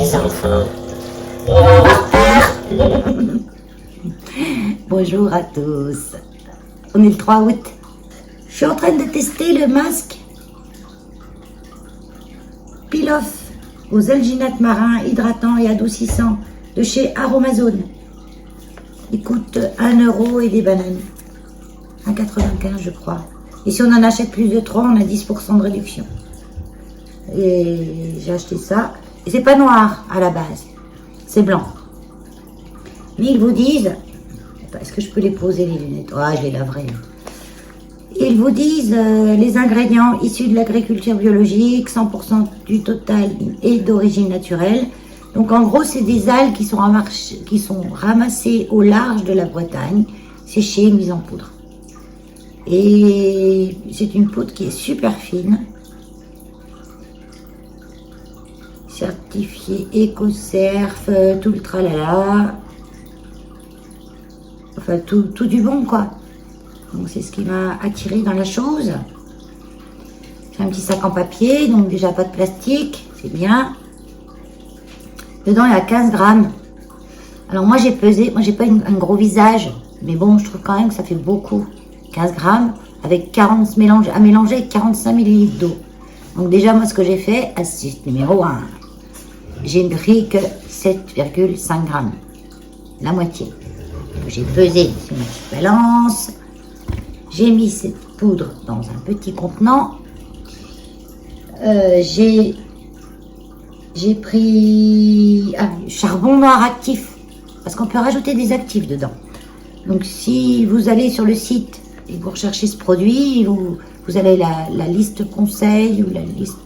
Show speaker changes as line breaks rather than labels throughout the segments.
mes enfants. Bonjour à tous. On est le 3 août. Je suis en train de tester le masque Peel-Off aux alginates marins hydratants et adoucissants de chez Aromazone. Il coûte 1 € et des bananes. 1,95 je crois. Et si on en achète plus de 3, on a 10% de réduction. Et j'ai acheté ça. Et c'est pas noir à la base. C'est blanc. Mais ils vous disent... Est-ce que je peux les poser les lunettes? Ah, je les laverai. Ils vous disent les ingrédients issus de l'agriculture biologique, 100% du total et d'origine naturelle. Donc en gros, c'est des algues qui sont ramassées au large de la Bretagne, séchées et mises en poudre. Et c'est une poudre qui est super fine. Certifiée Ecocerf, tout le tralala. Enfin, tout du bon, quoi. Donc, c'est ce qui m'a attiré dans la chose. C'est un petit sac en papier, donc déjà pas de plastique, c'est bien. Dedans, il y a 15 grammes. Alors, moi, j'ai pesé. Moi, j'ai pas un gros visage, mais bon, je trouve quand même que ça fait beaucoup. 15 grammes avec 40 à mélanger avec 45 ml d'eau. Donc, déjà, moi, ce que j'ai fait, astuce numéro 1, j'ai pris que 7,5 grammes. La moitié. J'ai pesé sur ma petite balance. J'ai mis cette poudre dans un petit contenant. J'ai pris charbon noir actif. Parce qu'on peut rajouter des actifs dedans. Donc si vous allez sur le site et vous recherchez ce produit, vous avez la liste conseil ou la liste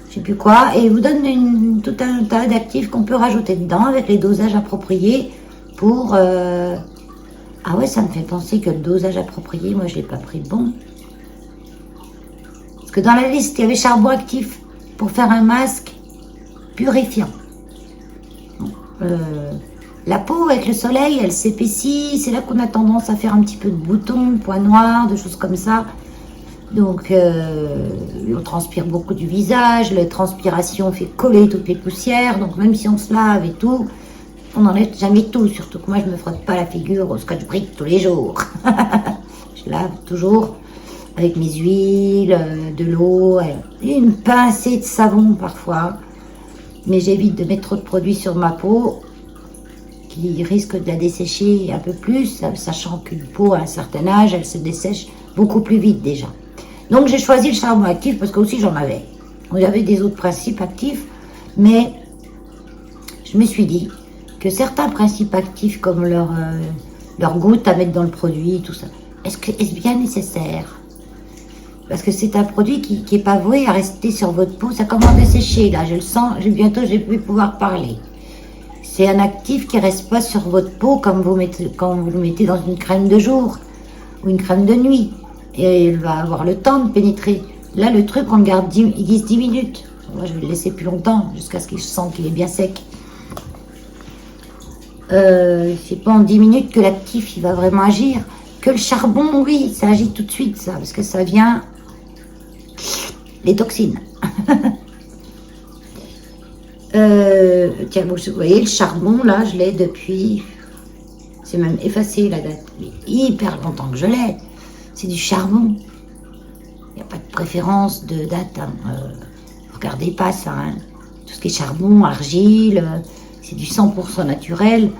je sais plus quoi. Et il vous donne tout un tas d'actifs qu'on peut rajouter dedans avec les dosages appropriés pour... Ah ouais, ça me fait penser que le dosage approprié, moi, je l'ai pas pris bon. Parce que dans la liste, il y avait charbon actif pour faire un masque purifiant. La peau, avec le soleil, elle s'épaissit. C'est là qu'on a tendance à faire un petit peu de boutons, de points noirs, de choses comme ça. Donc, on transpire beaucoup du visage. La transpiration fait coller toutes les poussières. Donc, même si on se lave et tout... On n'enlève jamais tout, surtout que moi je me frotte pas la figure au Scotch Brite tous les jours. Je lave toujours avec mes huiles, de l'eau, et une pincée de savon parfois. Mais j'évite de mettre trop de produits sur ma peau qui risque de la dessécher un peu plus, sachant qu'une peau à un certain âge, elle se dessèche beaucoup plus vite déjà. Donc j'ai choisi le charbon actif parce que aussi j'en avais. Il y avait des autres principes actifs, mais je me suis dit que certains principes actifs comme leur goutte à mettre dans le produit, tout ça, est-ce bien nécessaire? Parce que c'est un produit qui n'est pas voué à rester sur votre peau. Ça commence à sécher, là, je le sens, bientôt je vais pouvoir parler. C'est un actif qui ne reste pas sur votre peau comme quand vous le mettez dans une crème de jour ou une crème de nuit. Et il va avoir le temps de pénétrer. Là, le truc, on le garde 10 minutes. Moi, je vais le laisser plus longtemps, jusqu'à ce que je sente qu'il est bien sec. C'est pas en 10 minutes que l'actif il va vraiment agir. Que le charbon, oui, ça agit tout de suite, ça, parce que ça vient les toxines. Tiens, vous voyez, le charbon, là, je l'ai depuis... C'est même effacé, la date. Mais hyper longtemps que je l'ai. C'est du charbon. Il n'y a pas de préférence de date. Hein. Regardez pas ça. Hein. Tout ce qui est charbon, argile... C'est du 100% naturel.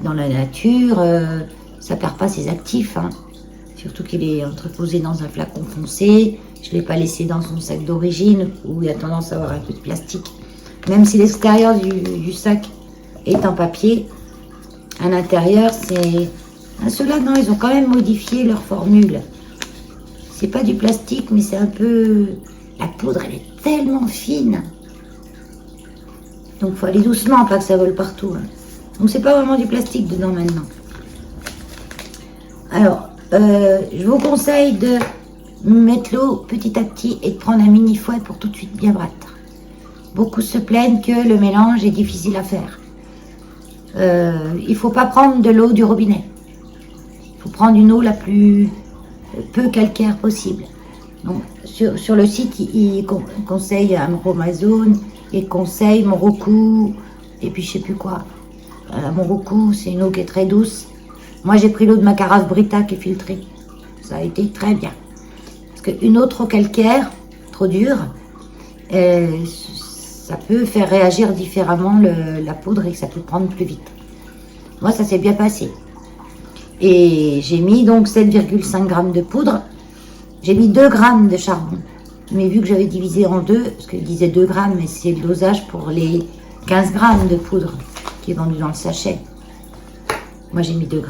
Dans la nature, ça perd pas ses actifs. Hein. Surtout qu'il est entreposé dans un flacon foncé. Je ne l'ai pas laissé dans son sac d'origine où il y a tendance à avoir un peu de plastique. Même si l'extérieur du sac est en papier, à l'intérieur, c'est... Ceux-là, non, ils ont quand même modifié leur formule. C'est pas du plastique, mais c'est un peu... La poudre, elle est tellement fine. Donc, il faut aller doucement, pas que ça vole partout. Hein. Donc, c'est pas vraiment du plastique dedans maintenant. Alors, je vous conseille de mettre l'eau petit à petit et de prendre un mini fouet pour tout de suite bien battre. Beaucoup se plaignent que le mélange est difficile à faire. Il ne faut pas prendre de l'eau du robinet. Il faut prendre une eau la plus peu calcaire possible. Donc, sur le site, il conseille Aromazone et conseils, mon Roku, et puis je sais plus quoi. Mon Roku, c'est une eau qui est très douce. Moi, j'ai pris l'eau de ma carafe Brita qui est filtrée. Ça a été très bien. Parce qu'une eau trop calcaire, trop dure, ça peut faire réagir différemment la poudre et que ça peut prendre plus vite. Moi, ça s'est bien passé. Et j'ai mis donc 7,5 g de poudre. J'ai mis 2 g de charbon. Mais vu que j'avais divisé en deux, parce qu'il disait 2 g, mais c'est le dosage pour les 15 g de poudre qui est vendu dans le sachet. Moi, j'ai mis 2 g.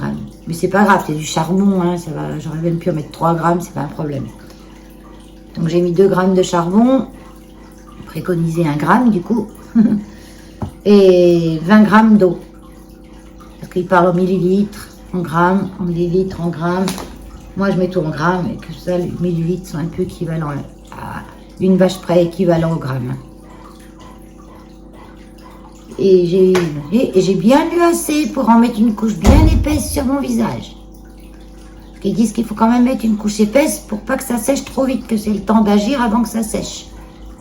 Mais c'est pas grave, c'est du charbon, hein, ça va. J'aurais même pu en mettre 3 g, c'est pas un problème. Donc, j'ai mis 2 g de charbon, préconisé 1 g du coup, et 20 g d'eau. Parce qu'il parle en millilitres, en grammes, en millilitres, en grammes. Moi, je mets tout en grammes et que ça, les millilitres sont un peu équivalents à une vache près, équivalent au gramme. Et j'ai bien lu assez pour en mettre une couche bien épaisse sur mon visage. Parce qu'ils disent qu'il faut quand même mettre une couche épaisse pour pas que ça sèche trop vite, que c'est le temps d'agir avant que ça sèche.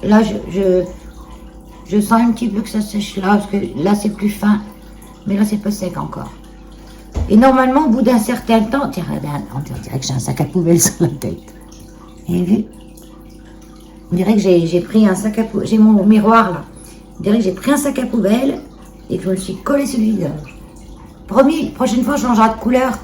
Là, je sens un petit peu que ça sèche là, parce que là, c'est plus fin. Mais là, c'est pas sec encore. Et normalement, au bout d'un certain temps, on dirait que j'ai un sac à poubelle sur la tête. Vous avez vu? On dirait que j'ai pris un sac à poubelle. J'ai mon miroir là. On dirait que j'ai pris un sac à poubelle et que je me suis collé sur le visage. Promis, prochaine fois, je changerai de couleur.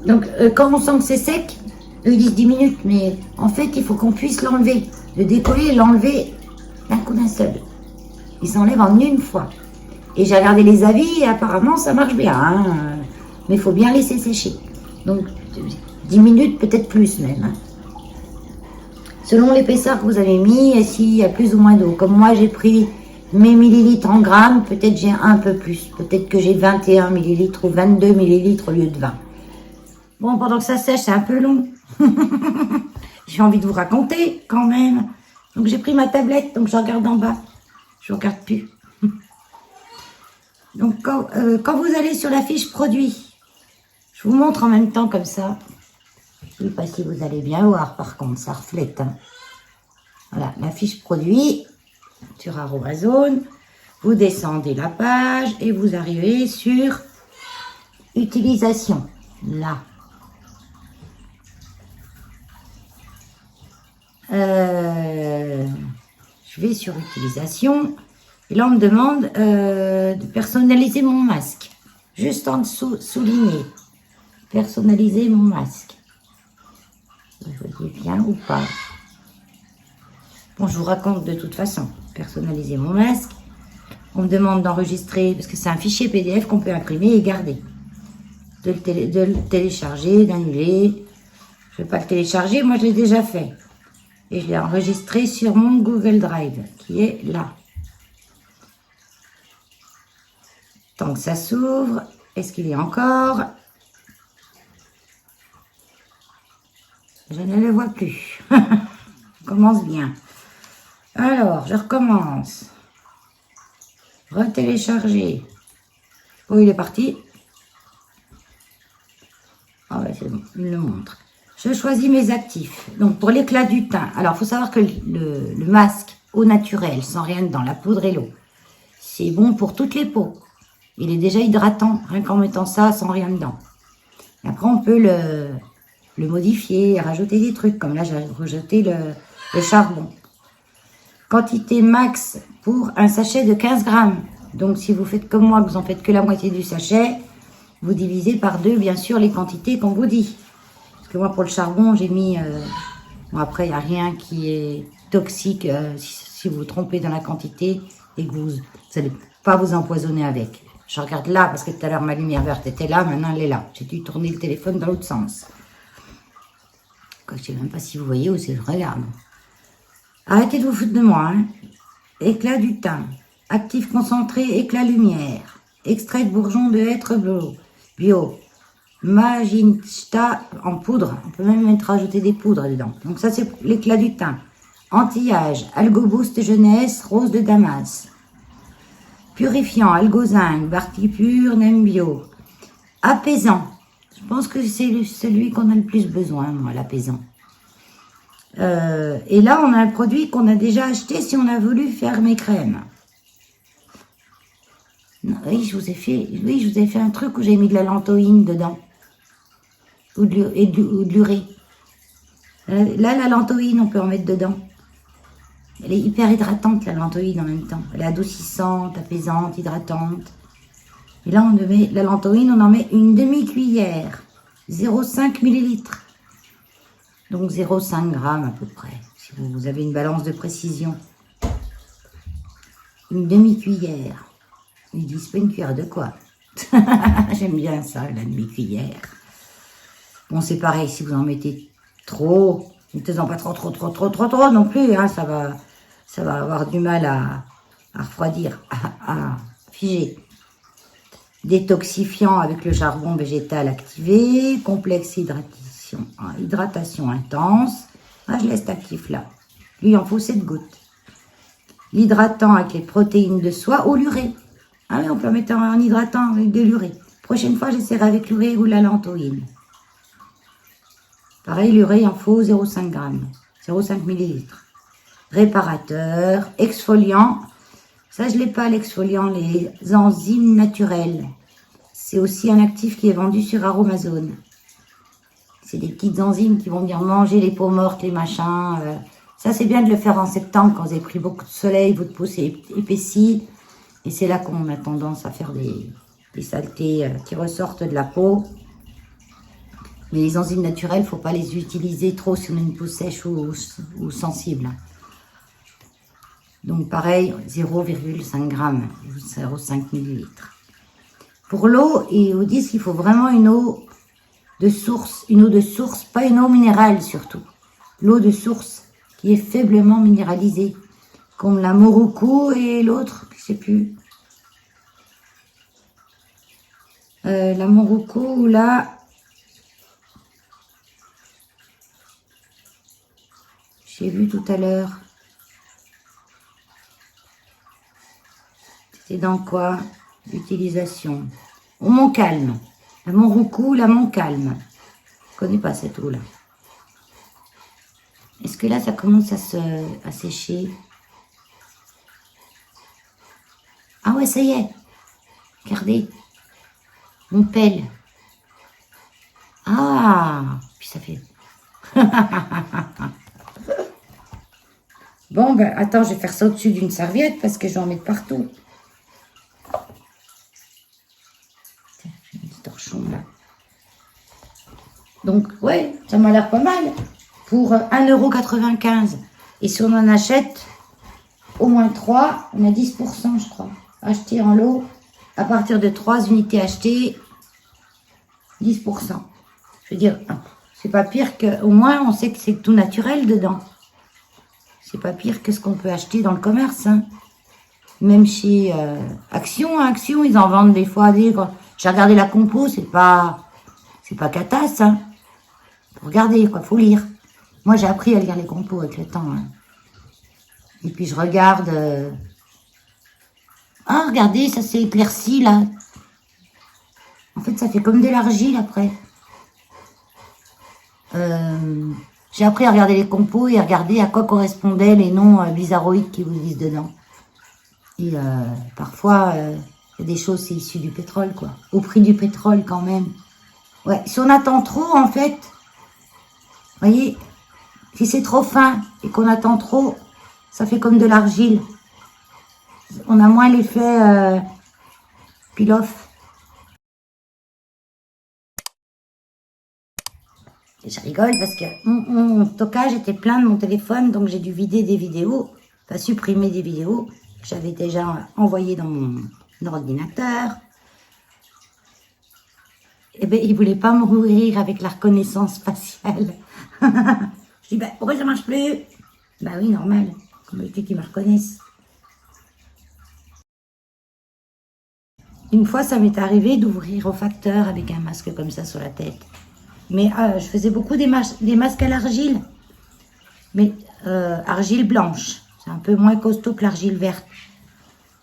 Donc, quand on sent que c'est sec, eux ils disent 10 minutes, mais en fait, il faut qu'on puisse l'enlever. Le décoller et l'enlever d'un coup d'un seul. Il s'enlève en une fois. Et j'ai regardé les avis et apparemment ça marche bien. Hein. Mais il faut bien laisser sécher. Donc 10 minutes, peut-être plus même. Hein. Selon l'épaisseur que vous avez mis, et s'il y a plus ou moins d'eau. Comme moi j'ai pris mes millilitres en grammes, peut-être j'ai un peu plus. Peut-être que j'ai 21 millilitres ou 22 millilitres au lieu de 20. Bon, pendant que ça sèche, c'est un peu long. J'ai envie de vous raconter quand même. Donc j'ai pris ma tablette, donc je regarde en bas. Je ne regarde plus. Donc, quand vous allez sur la fiche produit, je vous montre en même temps comme ça. Je ne sais pas si vous allez bien voir, par contre, ça reflète. Hein. Voilà, la fiche produit sur Aromazone. Vous descendez la page et vous arrivez sur utilisation. Là. Je vais sur utilisation. Et là, on me demande de personnaliser mon masque. Juste en dessous, souligner. Personnaliser mon masque. Vous voyez bien ou pas? Bon, je vous raconte de toute façon. Personnaliser mon masque. On me demande d'enregistrer, parce que c'est un fichier PDF qu'on peut imprimer et garder. De le télécharger, d'annuler. Je ne vais pas le télécharger, moi je l'ai déjà fait. Et je l'ai enregistré sur mon Google Drive, qui est là. Tant que ça s'ouvre, est-ce qu'il y a encore? Je ne le vois plus. Je commence bien. Alors, je recommence. Retélécharger. Oh, il est parti. Ah ouais, c'est bon, il me le montre. Je choisis mes actifs. Donc, pour l'éclat du teint. Alors, il faut savoir que le masque au naturel, sans rien dedans, la poudre et l'eau, c'est bon pour toutes les peaux. Il est déjà hydratant, rien qu'en mettant ça sans rien dedans. Et après, on peut le modifier, rajouter des trucs. Comme là, j'ai rajouté le charbon. Quantité max pour un sachet de 15 grammes. Donc, si vous faites comme moi, vous en faites que la moitié du sachet, vous divisez par 2, bien sûr, les quantités qu'on vous dit. Parce que moi, pour le charbon, j'ai mis... bon, après, il n'y a rien qui est toxique si vous vous trompez dans la quantité et que vous n'allez pas vous empoisonner avec. Je regarde là, parce que tout à l'heure, ma lumière verte était là, maintenant elle est là. J'ai dû tourner le téléphone dans l'autre sens. Je ne sais même pas si vous voyez ou si je regarde. Arrêtez de vous foutre de moi. Hein. Éclat du teint. Actif concentré, éclat lumière. Extrait de bourgeon de hêtre bio. Magenta en poudre. On peut même rajouter des poudres dedans. Donc ça, c'est l'éclat du teint. Anti-âge. Algo Boost jeunesse, rose de Damas. Purifiant, algozinc, Barty pur, nem bio. Apaisant. Je pense que c'est celui qu'on a le plus besoin, moi, l'apaisant. Et là, on a un produit qu'on a déjà acheté si on a voulu faire mes crèmes. Non, oui, je vous ai fait un truc où j'ai mis de la lantoïne dedans. Ou de l'urée. Là, la lantoïne, on peut en mettre dedans. Elle est hyper hydratante, la lantoïne, en même temps. Elle est adoucissante, apaisante, hydratante. Et là, on met la lantoïne, on en met une demi-cuillère. 0,5 millilitres. Donc 0,5 grammes à peu près, si vous avez une balance de précision. Une demi-cuillère. Ils disent pas une cuillère de quoi. J'aime bien ça, la demi-cuillère. Bon, c'est pareil, si vous en mettez trop, mettez-en pas trop non plus, hein, ça va avoir du mal à refroidir, à figer. Détoxifiant avec le charbon végétal activé, complexe hydratation intense. Ah, je laisse actif là. Lui, il en faut 7 gouttes. L'hydratant avec les protéines de soie ou l'urée. Ah oui, on peut mettre en hydratant avec de l'urée. Prochaine fois, j'essaierai avec l'urée ou la lantoïne. Pareil, l'urée, il en faut 0,5 g, 0,5 millilitres. Réparateur, exfoliant. Ça, je ne l'ai pas, l'exfoliant, les enzymes naturelles. C'est aussi un actif qui est vendu sur Aromazone. C'est des petites enzymes qui vont venir manger les peaux mortes, les machins. Ça, c'est bien de le faire en septembre quand vous avez pris beaucoup de soleil, votre peau s'est épaissie. Et c'est là qu'on a tendance à faire des saletés qui ressortent de la peau. Mais les enzymes naturelles, il ne faut pas les utiliser trop si on a une peau sèche ou sensible. Donc pareil, 0,5 g, 0,5 millilitres. Pour l'eau, ils vous disent qu'il faut vraiment une eau de source, pas une eau minérale surtout. L'eau de source qui est faiblement minéralisée, comme la Moroukou et l'autre, je ne sais plus. La Moroukou, là, j'ai vu tout à l'heure. C'était dans quoi? L'utilisation. Au Montcalm. La Montroukou, la Montcalm. Je ne connais pas cette eau-là. Est-ce que là, ça commence à sécher? Ah ouais, ça y est. Regardez. On pèle. Ah, puis ça fait... Bon, ben, attends, je vais faire ça au-dessus d'une serviette parce que je vais en mettre partout. Tiens, j'ai un petit torchon là. Donc, ouais, ça m'a l'air pas mal. Pour 1,95 €. Et si on en achète au moins 3, on a 10%, je crois. Acheter en lot, à partir de 3 unités achetées, 10%. Je veux dire, c'est pas pire que... Au moins, on sait que c'est tout naturel dedans. C'est pas pire que ce qu'on peut acheter dans le commerce. Hein. Même chez Action, Action, ils en vendent des fois. J'ai regardé la compo, c'est pas catasse. Hein. Faut regarder, quoi, faut lire. Moi, j'ai appris à lire les compos avec le temps. Hein. Et puis, je regarde... Ah, regardez, ça s'est éclairci, là. En fait, ça fait comme de l'argile, après. J'ai appris à regarder les compos et à regarder à quoi correspondaient les noms bizarroïdes qui vous disent dedans. Et parfois, il y a des choses, c'est issu du pétrole, quoi. Au prix du pétrole, quand même. Ouais, si on attend trop, en fait, vous voyez, si c'est trop fin et qu'on attend trop, ça fait comme de l'argile. On a moins l'effet peel-off. Et je rigole parce que mon stockage était plein de mon téléphone, donc j'ai dû vider des vidéos, enfin supprimer des vidéos que j'avais déjà envoyées dans mon ordinateur. Et bien, il ne voulait pas me mourir avec la reconnaissance faciale. Je dis, ben, pourquoi ça ne marche plus? Ben oui, normal, comme il qu'ils me reconnaissent. Une fois, ça m'est arrivé d'ouvrir au facteur avec un masque comme ça sur la tête. Mais je faisais beaucoup des masques à l'argile. Mais argile blanche. C'est un peu moins costaud que l'argile verte.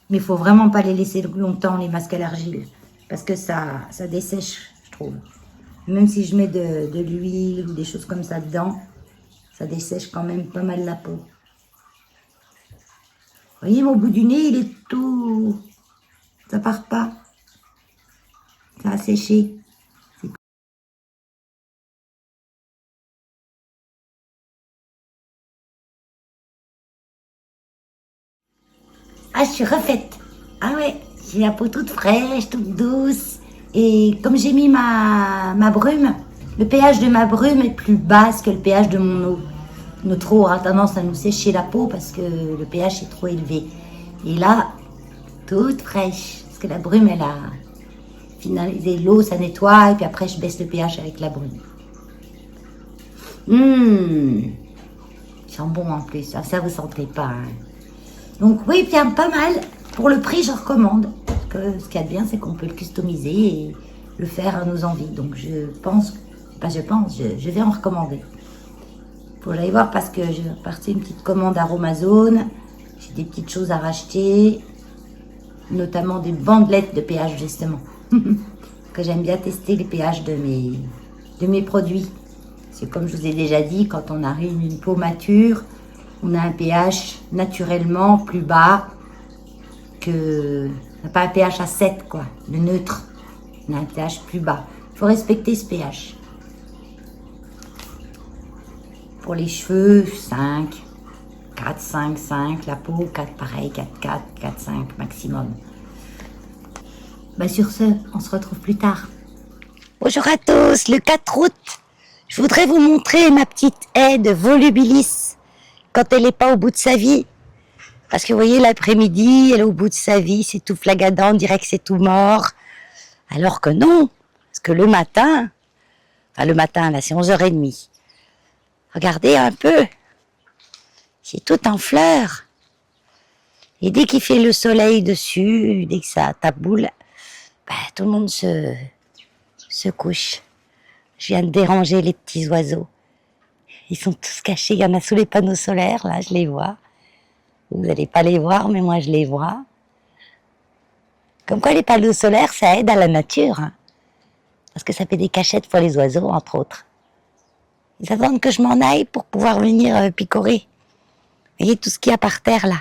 Mais il ne faut vraiment pas les laisser longtemps, les masques à l'argile. Parce que ça dessèche, je trouve. Même si je mets de l'huile ou des choses comme ça dedans, Ça dessèche quand même pas mal la peau. Vous voyez, mon bout du nez, il est tout... Ça part pas. Ça a séché. Ah, je suis refaite. Ah ouais, j'ai la peau toute fraîche, toute douce. Et comme j'ai mis ma brume, le pH de ma brume est plus bas que le pH de mon eau. Notre eau aura tendance à nous sécher la peau parce que le pH est trop élevé. Et là, toute fraîche. Parce que la brume, elle a finalisé l'eau, ça nettoie. Et puis après, je baisse le pH avec la brume. Il sent bon en plus. Ça vous sentez pas, hein. Donc oui, bien pas mal. Pour le prix, je recommande. Parce que ce qu'il y a de bien, c'est qu'on peut le customiser et le faire à nos envies. Donc je vais en recommander. Faut que j'aille voir parce que j'ai reparti une petite commande Aromazone. J'ai des petites choses à racheter. Notamment des bandelettes de pH justement. Que j'aime bien tester les pH de mes produits. C'est comme je vous ai déjà dit, quand on arrive une peau mature, on a un pH naturellement plus bas que... On n'a pas un pH à 7, quoi, le neutre. On a un pH plus bas. Il faut respecter ce pH. Pour les cheveux, 5, 4, 5, 5. La peau, 4, pareil, 4, 4, 4, 5 maximum. Sur ce, on se retrouve plus tard. Bonjour à tous, le 4 août, je voudrais vous montrer ma petite haie de volubilis quand elle n'est pas au bout de sa vie. Parce que vous voyez, l'après-midi, elle est au bout de sa vie, c'est tout flagadant, on dirait que c'est tout mort. Alors que non, parce que le matin, là c'est 11h30. Regardez un peu, c'est tout en fleurs. Et dès qu'il fait le soleil dessus, dès que ça taboule, tout le monde se couche. Je viens de déranger les petits oiseaux. Ils sont tous cachés, il y en a sous les panneaux solaires, là, je les vois. Vous n'allez pas les voir, mais moi je les vois. Comme quoi les panneaux solaires, ça aide à la nature. Hein. Parce que ça fait des cachettes pour les oiseaux, entre autres. Ils attendent que je m'en aille pour pouvoir venir picorer. Vous voyez tout ce qu'il y a par terre, là.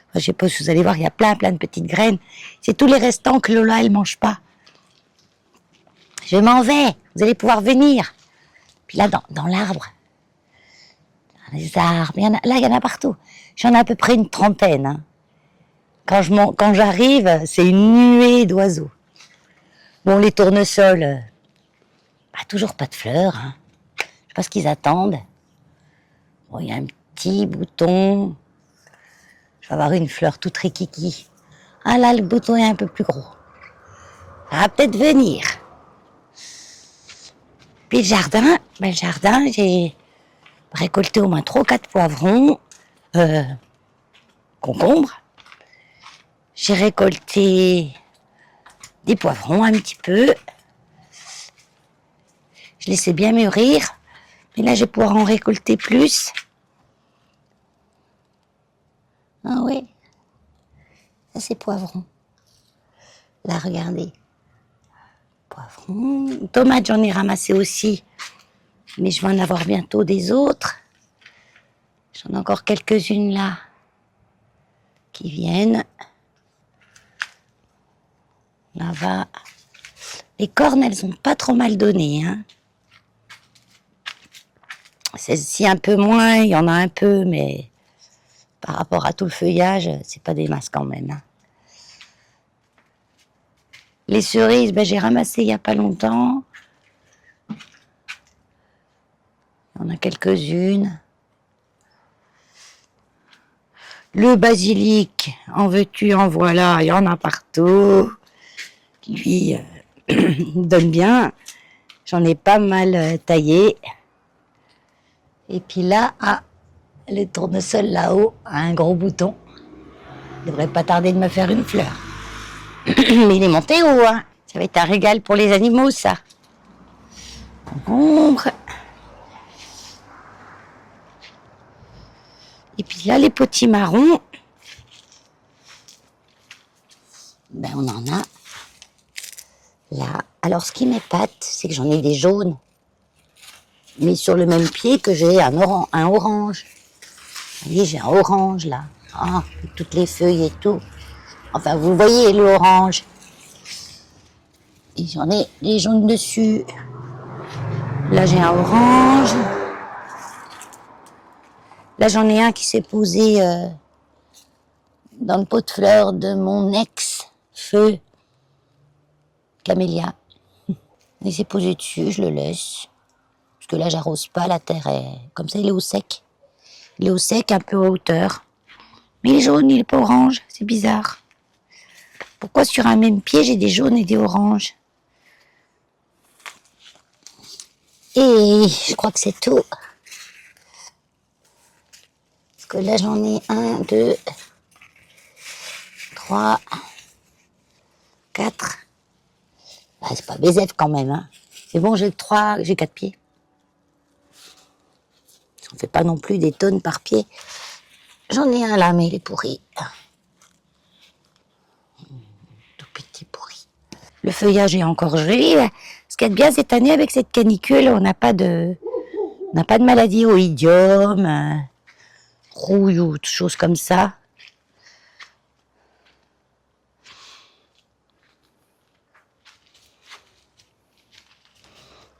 Enfin, je sais pas si vous allez voir, il y a plein de petites graines. C'est tous les restants que Lola, elle mange pas. Je m'en vais, vous allez pouvoir venir. Puis là, dans l'arbre, dans les arbres, il y en a partout. J'en ai à peu près une trentaine. Hein. Quand j'arrive, c'est une nuée d'oiseaux. Bon, les tournesols, toujours pas de fleurs. Hein. Je sais pas ce qu'ils attendent. Bon, il y a un petit bouton. Je vais avoir une fleur toute rikiki. Ah là, le bouton est un peu plus gros. Ça va peut-être venir. Puis le jardin, j'ai récolté au moins 3 ou 4 poivrons, concombres. J'ai récolté des poivrons un petit peu. Je laissais bien mûrir. Mais là, je vais pouvoir en récolter plus. Ah oui. Ça, c'est poivrons. Là, regardez. Poivrons. Tomates, j'en ai ramassé aussi. Mais je vais en avoir bientôt des autres. J'en ai encore quelques-unes là. Qui viennent. Là-bas. Les cornes, elles ont pas trop mal donné, hein. Celle-ci un peu moins, il y en a un peu, mais par rapport à tout le feuillage, c'est pas des masses quand même. Hein. Les cerises, j'ai ramassé il y a pas longtemps. Il y en a quelques-unes. Le basilic, en veux-tu, en voilà, il y en a partout. Lui, donne bien. J'en ai pas mal taillé. Et puis là, le tournesol là-haut a un gros bouton. Il devrait pas tarder de me faire une fleur. Mais il est monté haut, hein. Ça va être un régal pour les animaux, ça. Concombre. Et puis là, les potimarrons. On en a là. Alors, ce qui m'épate, c'est que j'en ai des jaunes. mais sur le même pied que j'ai un orange. Vous voyez, j'ai un orange là. Ah, avec toutes les feuilles et tout. Enfin, vous voyez l'orange. Et j'en ai des jaunes dessus. Là, j'ai un orange. Là, j'en ai un qui s'est posé dans le pot de fleurs de mon ex-feu camélia. Il s'est posé dessus, je le laisse. Parce que là, j'arrose pas, la terre est... Comme ça, il est au sec. Il est au sec, un peu à hauteur. Mais il est jaune, il est pas orange. C'est bizarre. Pourquoi sur un même pied, j'ai des jaunes et des oranges? Et je crois que c'est tout. Parce que là, j'en ai 1, 2, 3, 4. Ah, c'est pas BZF quand même, hein. C'est bon, j'ai 4 pieds. On fait pas non plus des tonnes par pied. J'en ai un là, mais il est pourri. Tout petit pourri. Le feuillage est encore joli. Ce qui est bien cette année avec cette canicule, on n'a pas de maladie au idiome, rouille ou des choses comme ça.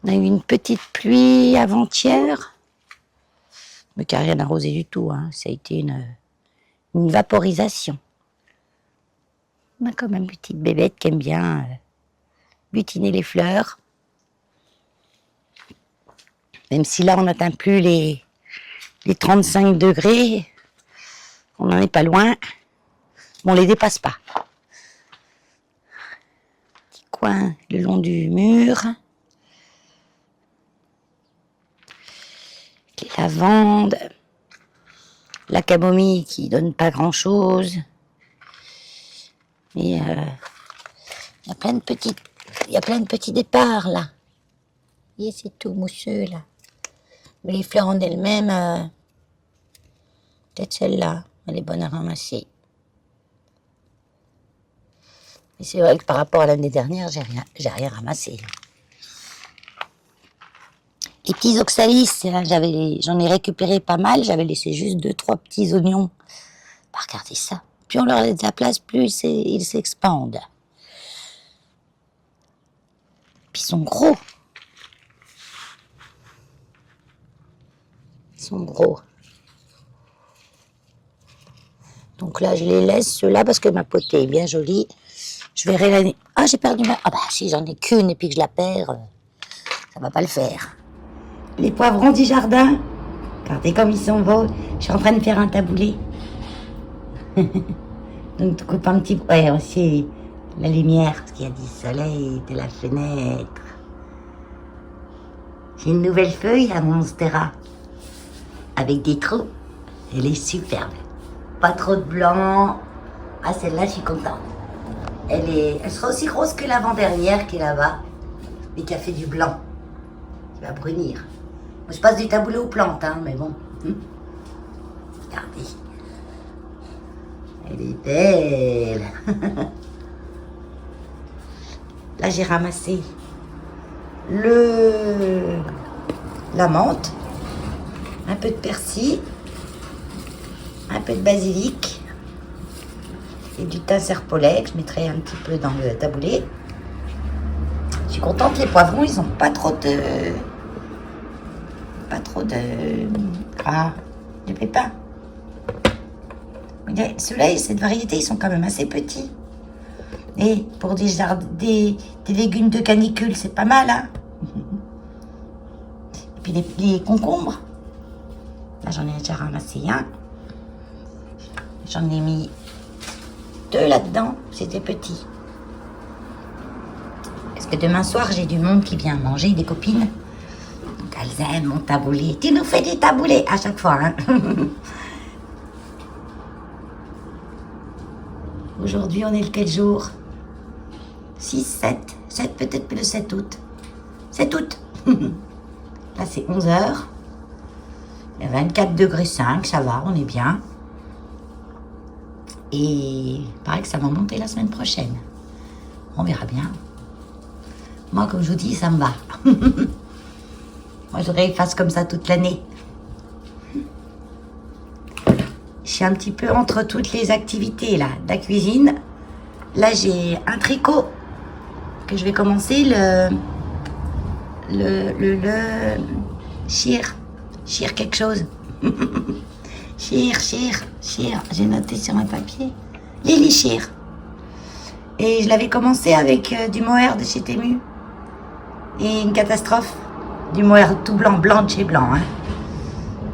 On a eu une petite pluie avant-hier, mais qui n'a rien arrosé du tout, hein. Ça a été une vaporisation. On a quand même une petite bébête qui aime bien butiner les fleurs. Même si là, on n'atteint plus les 35 degrés, on n'en est pas loin, mais on ne les dépasse pas. Petit coin le long du mur. Les lavandes, la camomille qui donne pas grand chose. Mais il y a plein de petits départs là. Vous voyez, c'est tout mousseux là. Mais les fleurs en elles-mêmes, peut-être celle-là, elle est bonne à ramasser. Mais c'est vrai que par rapport à l'année dernière, j'ai rien ramassé. Les petits oxalis, j'en ai récupéré pas mal, j'avais laissé juste 2-3 petits oignons. Bah, regardez ça. Plus on leur laisse de la place, plus ils s'expandent. Puis ils sont gros. Ils sont gros. Donc là, je les laisse, ceux-là, parce que ma potée est bien jolie. Je verrai l'année... Ah, j'ai perdu ma... Ah bah si, j'en ai qu'une et puis que je la perds, ça va pas le faire. Les poivrons du jardin, regardez comme ils sont beaux. Je suis en train de faire un taboulé. Donc tu coupes un petit... Ouais, aussi la lumière, parce qu'il y a du soleil de la fenêtre. J'ai une nouvelle feuille à Monstera, avec des trous. Elle est superbe. Pas trop de blanc. Ah, celle-là, je suis contente. Elle sera aussi grosse que l'avant-dernière qui est là-bas, mais qui a fait du blanc. Qui va brunir. Moi, je passe du taboulé aux plantes, hein, mais bon. Regardez. Elle est belle. Là, j'ai ramassé la menthe, un peu de persil, un peu de basilic et du thym serpolet que je mettrai un petit peu dans le taboulé. Je suis contente, les poivrons, ils ont pas trop de pépins. Ceux-là, cette variété, ils sont quand même assez petits. Et pour des légumes de canicule, c'est pas mal, hein. Et puis les concombres. Là, j'en ai déjà ramassé un. J'en ai mis 2 là-dedans. C'était petit. Parce que demain soir, j'ai du monde qui vient manger, des copines. Donc, elles aiment mon taboulé. Tu nous fais des taboulés à chaque fois, hein. Aujourd'hui, on est le quel jour? 6, 7 peut-être le 7 août. 7 août. Là, c'est 11h. Il y a 24 degrés 5, ça va, on est bien. Et il paraît que ça va monter la semaine prochaine. On verra bien. Moi, comme je vous dis, ça me va. Moi, je voudrais qu'il fasse comme ça toute l'année. Je suis un petit peu entre toutes les activités, là. La cuisine. Là, j'ai un tricot que je vais commencer, Chir quelque chose. Chir. J'ai noté sur un papier. Lily Chir. Et je l'avais commencé avec du mohair de chez Temu. Et une catastrophe. Du mohair tout blanc de chez Blanc. Hein.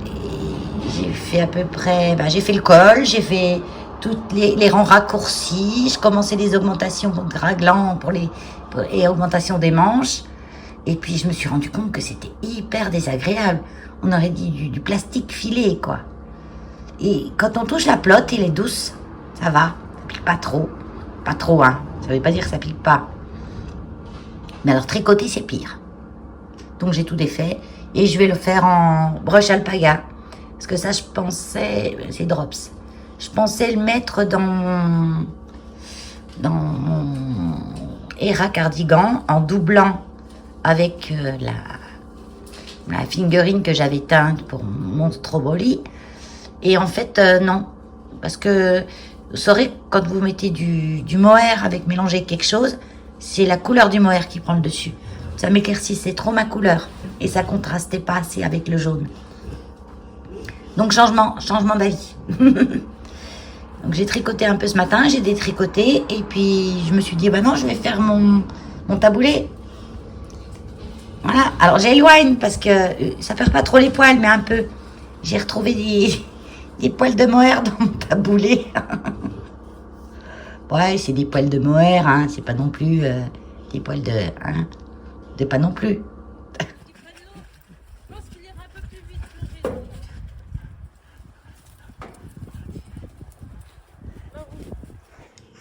Et j'ai fait à peu près... j'ai fait le col, j'ai fait toutes les rangs raccourcis. Je commençais les augmentations de raglan et augmentation des manches. Et puis je me suis rendu compte que c'était hyper désagréable. On aurait dit du plastique filé, quoi. Et quand on touche la pelote, elle est douce. Ça va, ça pique pas trop. Pas trop, hein. Ça veut pas dire que ça pique pas. Mais alors tricoter, c'est pire. Donc j'ai tout défait. Et je vais le faire en broche alpaga. Parce que ça, je pensais... C'est drops. Je pensais le mettre dans mon Hera cardigan en doublant avec la fingering que j'avais teinte pour mon Stromboli. Et en fait, non. Parce que vous saurez, quand vous mettez du mohair avec mélangé quelque chose, c'est la couleur du mohair qui prend le dessus. Ça m'éclaircissait trop ma couleur. Et ça contrastait pas assez avec le jaune. Donc changement d'avis. Donc j'ai tricoté un peu ce matin, j'ai détricoté. Et puis je me suis dit, non, je vais faire mon taboulé. Voilà, alors j'éloigne parce que ça perd pas trop les poils, mais un peu. J'ai retrouvé des poils de mohair dans mon taboulé. Ouais, c'est des poils de mohair, hein, c'est pas non plus des poils de... Hein, de pas non plus.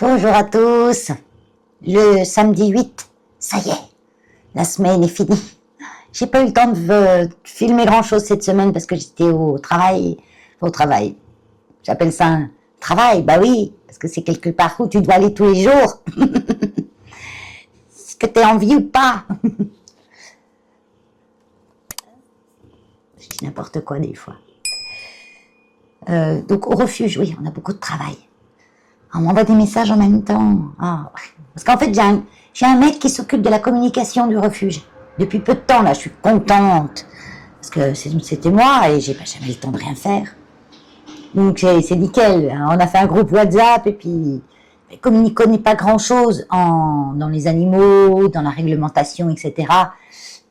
Bonjour à tous. Le samedi 8, ça y est, la semaine est finie. J'ai pas eu le temps de filmer grand chose cette semaine parce que j'étais au travail. J'appelle ça un travail, oui, parce que c'est quelque part où tu dois aller tous les jours. Est-ce que t'es en vie ou pas? Je dis n'importe quoi des fois. Donc au refuge, oui, on a beaucoup de travail. On m'envoie des messages en même temps. Parce qu'en fait, j'ai un mec qui s'occupe de la communication du refuge. Depuis peu de temps, là, je suis contente. Parce que c'était moi et j'ai pas jamais le temps de rien faire. Donc c'est nickel. On a fait un groupe WhatsApp et puis, comme il n'y connaît pas grand-chose dans les animaux, dans la réglementation, etc.,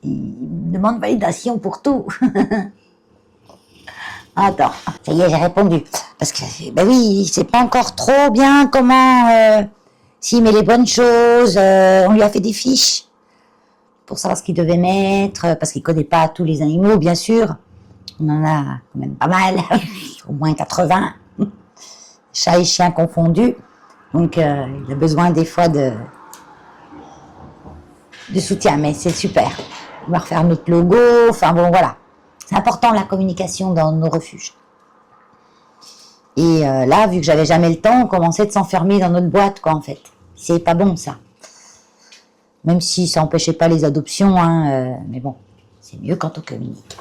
il demande validation pour tout. Attends, ça y est, j'ai répondu. Parce que, oui, il sait pas encore trop bien comment, s'il met les bonnes choses, on lui a fait des fiches pour savoir ce qu'il devait mettre, parce qu'il connaît pas tous les animaux, bien sûr. On en a quand même pas mal, au moins 80, chats et chiens confondus. Donc, il a besoin des fois de soutien, mais c'est super. On va refaire notre logo, enfin bon, voilà. C'est important la communication dans nos refuges. Et là, vu que j'avais jamais le temps, on commençait de s'enfermer dans notre boîte, quoi, en fait. C'est pas bon, ça. Même si ça empêchait pas les adoptions, hein, mais bon, c'est mieux quand on communique.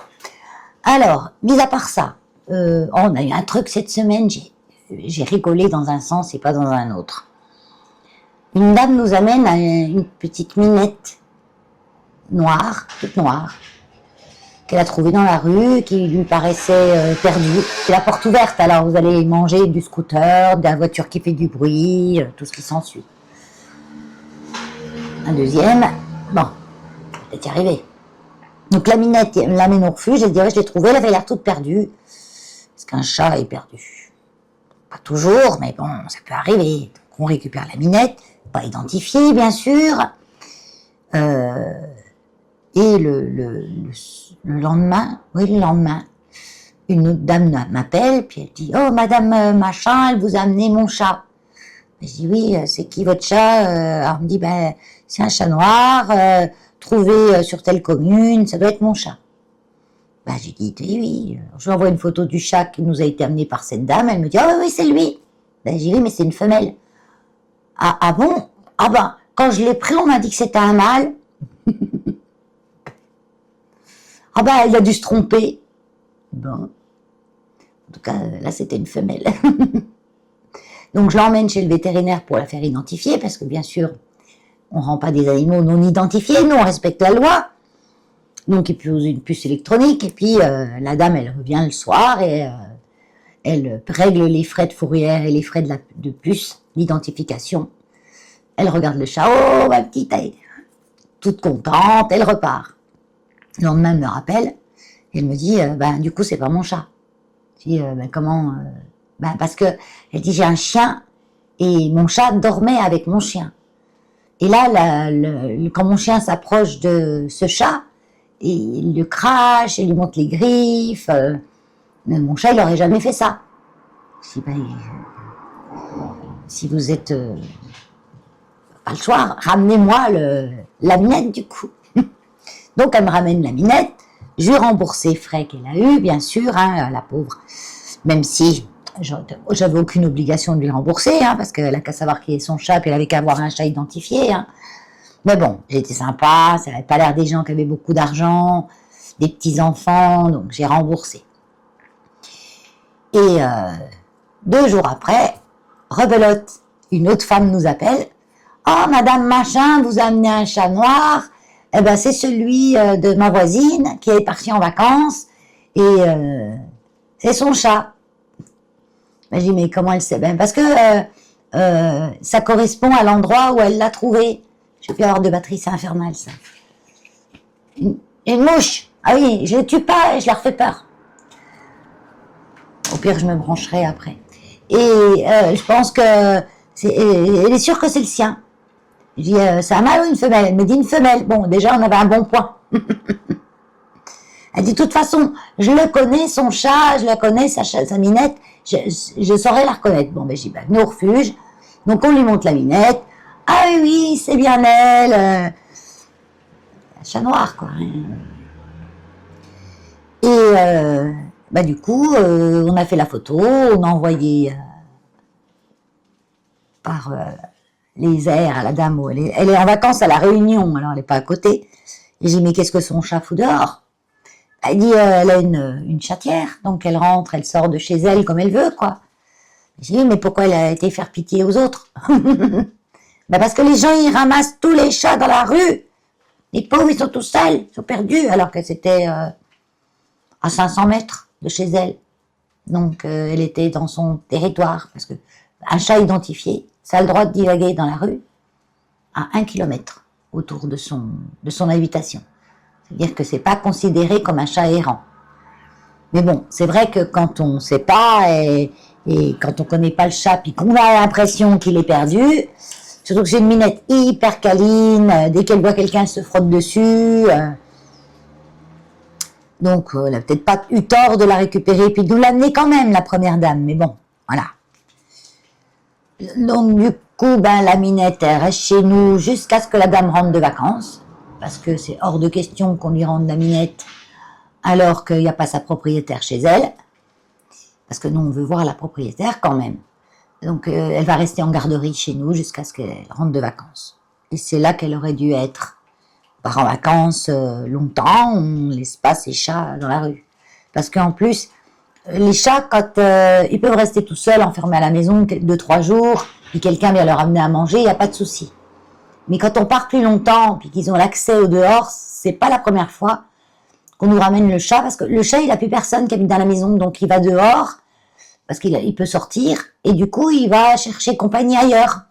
Alors, mis à part ça, on a eu un truc cette semaine, j'ai rigolé dans un sens et pas dans un autre. Une dame nous amène à une petite minette noire, toute noire, qu'elle a trouvée dans la rue, qui lui paraissait perdue. C'est la porte ouverte, alors vous allez manger du scooter, de la voiture qui fait du bruit, tout ce qui s'ensuit. Un deuxième, bon, peut-être y arriver. Donc la minette l'amène au refuge, elle dit ouais, je l'ai trouvée, elle avait l'air toute perdue. Est-ce qu'un chat est perdu? Pas toujours, mais bon, ça peut arriver. Donc on récupère la minette, pas identifiée bien sûr. Et le lendemain, une autre dame m'appelle, puis elle dit « Oh, madame machin, elle vous a amené mon chat. » Je dis « Oui, c'est qui votre chat ?» Alors, elle me dit « c'est un chat noir, trouvé sur telle commune, ça doit être mon chat. » J'ai dit « Oui. » Je lui envoie une photo du chat qui nous a été amené par cette dame, elle me dit « Ah oui, c'est lui. » J'ai dit « Oui, mais c'est une femelle. » Ah bon? Quand je l'ai pris, on m'a dit que c'était un mâle. Ah bah, il a dû se tromper. Bon. En tout cas, là, c'était une femelle. Donc, je l'emmène chez le vétérinaire pour la faire identifier, parce que bien sûr, on ne rend pas des animaux non identifiés, nous, on respecte la loi. Donc, il pose une puce électronique, et puis la dame, elle revient le soir, et elle règle les frais de fourrière et les frais de puce, d'identification. Elle regarde le chat, oh, ma petite, elle est toute contente, elle repart. Le lendemain, elle me rappelle, et elle me dit, ben, du coup, c'est pas mon chat. Je dis, ben, comment ben, parce que, elle dit, j'ai un chien, et mon chat dormait avec mon chien. Et là, quand mon chien s'approche de ce chat, il le crache, il lui monte les griffes. Mais mon chat, il n'aurait jamais fait ça. Je dis, ben, si vous êtes pas le choix, ramenez-moi la minette du coup. Donc, elle me ramène la minette. Je lui rembourse les frais qu'elle a eu, bien sûr, hein, la pauvre. Même si j'avais aucune obligation de lui rembourser, hein, parce qu'elle a qu'à savoir qui est son chat, puis elle avait qu'à avoir un chat identifié. Hein. Mais bon, j'étais sympa, ça n'avait pas l'air des gens qui avaient beaucoup d'argent, des petits-enfants, donc j'ai remboursé. Et 2 jours après, rebelote, une autre femme nous appelle. « Oh, madame machin, vous amenez un chat noir. Eh ben, c'est celui de ma voisine qui est partie en vacances et c'est son chat. » Ben, je dis, mais comment elle sait? Ben, parce que ça correspond à l'endroit où elle l'a trouvé. Je vais plus avoir de batterie, c'est infernal, ça. Une mouche. Ah oui, je ne tue pas et je leur fais peur. Au pire, je me brancherai après. Et je pense que elle est sûre que c'est le sien. Je dis, c'est un mâle ou une femelle? Elle me dit une femelle. Bon, déjà, on avait un bon point. Elle dit, de toute façon, je le connais, son chat, je la connais, sa minette, je saurais la reconnaître. Bon, ben, j'y vais, venez au refuge. Donc, on lui montre la minette. Ah oui, c'est bien elle. Un chat noir, quoi. Et bah, du coup, on a fait la photo, on a envoyé par les airs à la dame où elle est en vacances à La Réunion, alors elle n'est pas à côté. Et j'ai dit, mais qu'est-ce que son chat fout dehors? Elle dit, elle a une chatière, donc elle rentre, elle sort de chez elle comme elle veut, quoi. J'ai dit, mais pourquoi elle a été faire pitié aux autres? Ben parce que les gens, ils ramassent tous les chats dans la rue. Les pauvres, ils sont tous seuls, ils sont perdus, alors que c'était à 500 mètres de chez elle. Donc, elle était dans son territoire, parce que un chat identifié, ça a le droit de divaguer dans la rue à 1 kilomètre autour de son habitation. C'est-à-dire que c'est pas considéré comme un chat errant. Mais bon, c'est vrai que quand on ne sait pas et quand on connaît pas le chat, puis qu'on a l'impression qu'il est perdu, surtout que j'ai une minette hyper câline, dès qu'elle voit quelqu'un, elle se frotte dessus. Donc, elle n'a peut-être pas eu tort de la récupérer, puis de nous l'amener quand même, la première dame. Mais bon, voilà. Donc, du coup, ben, la minette, elle reste chez nous jusqu'à ce que la dame rentre de vacances, parce que c'est hors de question qu'on lui rende la minette alors qu'il n'y a pas sa propriétaire chez elle, parce que nous, on veut voir la propriétaire quand même. Donc, elle va rester en garderie chez nous jusqu'à ce qu'elle rentre de vacances. Et c'est là qu'elle aurait dû être. Part en vacances longtemps, on ne laisse pas ses chats dans la rue. Parce qu'en plus, les chats, quand ils peuvent rester tout seuls, enfermés à la maison 2-3 jours, puis quelqu'un vient leur amener à manger, il n'y a pas de souci. Mais quand on part plus longtemps, puis qu'ils ont l'accès au dehors, c'est pas la première fois qu'on nous ramène le chat, parce que le chat, il n'a plus personne qui habite dans la maison, donc il va dehors, parce qu'il peut sortir, et du coup, il va chercher compagnie ailleurs.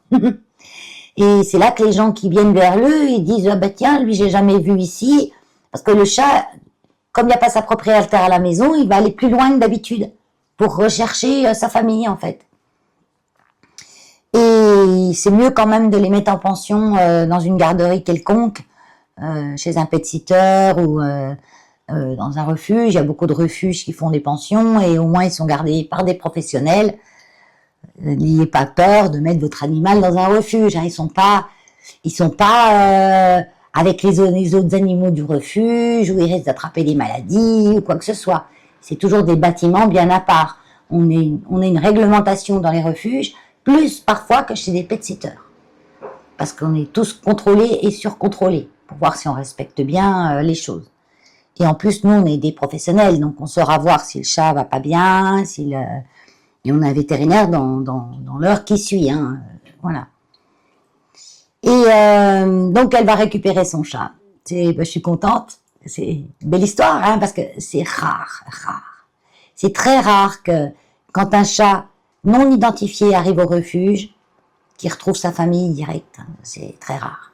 Et c'est là que les gens qui viennent vers lui, ils disent, ah bah tiens, lui, j'ai jamais vu ici, parce que le chat, comme il n'y a pas sa propriétaire à la maison, il va aller plus loin que d'habitude, pour rechercher sa famille, en fait. Et c'est mieux quand même de les mettre en pension dans une garderie quelconque, chez un pet-sitter ou dans un refuge. Il y a beaucoup de refuges qui font des pensions et au moins ils sont gardés par des professionnels. N'ayez pas peur de mettre votre animal dans un refuge. Hein. Ils sont pas avec les autres animaux du refuge où ils risquent d'attraper des maladies ou quoi que ce soit. C'est toujours des bâtiments bien à part. On a une réglementation dans les refuges, plus parfois que chez des pet-sitters. Parce qu'on est tous contrôlés et surcontrôlés pour voir si on respecte bien les choses. Et en plus, nous, on est des professionnels, donc on saura voir si le chat va pas bien, et on a un vétérinaire dans l'heure qui suit, hein, voilà. Et donc, elle va récupérer son chat. Je suis contente. C'est une belle histoire, hein, parce que c'est rare. C'est très rare que quand un chat non identifié arrive au refuge, qu'il retrouve sa famille directe. C'est très rare.